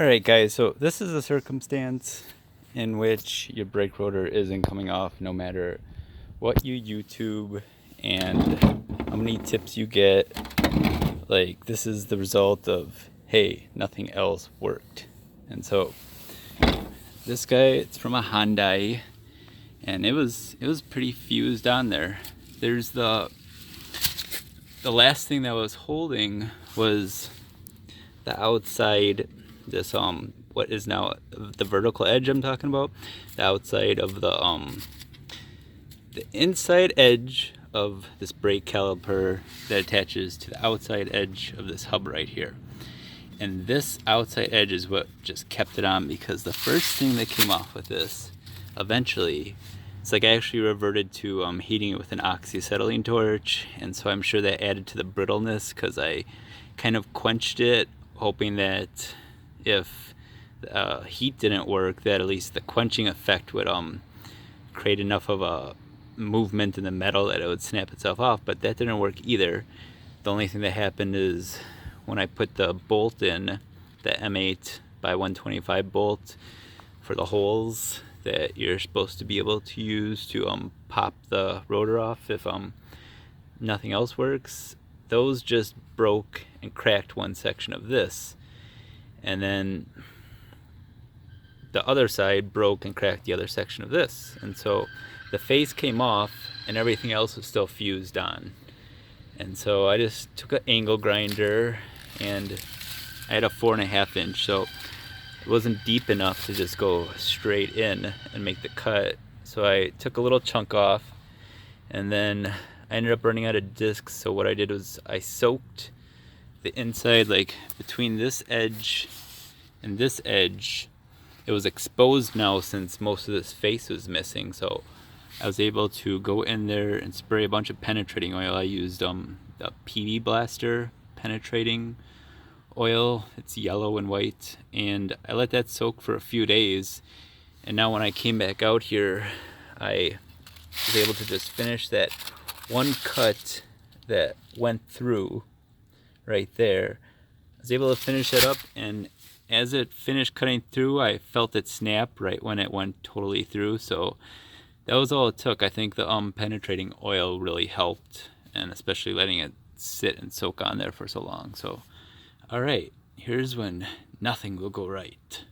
Alright guys, so this is a circumstance in which your brake rotor isn't coming off no matter what you YouTube and how many tips you get. Like, this is the result of, hey, nothing else worked. And so this guy, it's from a Hyundai, and it was pretty fused on there. There's the last thing that was holding was the outside, this what is now the vertical edge I'm talking about, the outside of the inside edge of this brake caliper that attaches to the outside edge of this hub right here. And this outside edge is what just kept it on, because the first thing that came off with this eventually, it's like I actually reverted to heating it with an acetylene torch, and so I'm sure that added to the brittleness, because I kind of quenched it hoping that if heat didn't work, that at least the quenching effect would create enough of a movement in the metal that it would snap itself off. But that didn't work either. The only thing that happened is when I put the bolt in, the M8 by 125 bolt for the holes that you're supposed to be able to use to pop the rotor off if nothing else works, those just broke and cracked one section of this, and then the other side broke and cracked the other section of this, and so the face came off and everything else was still fused on. And so I just took an angle grinder, and I had a 4.5 inch, so it wasn't deep enough to just go straight in and make the cut. So I took a little chunk off, and then I ended up running out of discs. So what I did was I soaked the inside, like between this edge and this edge. It was exposed now since most of this face was missing, so I was able to go in there and spray a bunch of penetrating oil. I used the PB Blaster penetrating oil. It's yellow and white, and I let that soak for a few days. And now when I came back out here, I was able to just finish that one cut that went through right there. I was able to finish that up, and as it finished cutting through, I felt it snap right when it went totally through. So that was all it took. I think the penetrating oil really helped, and especially letting it sit and soak on there for so long. So all right, here's when nothing will go right.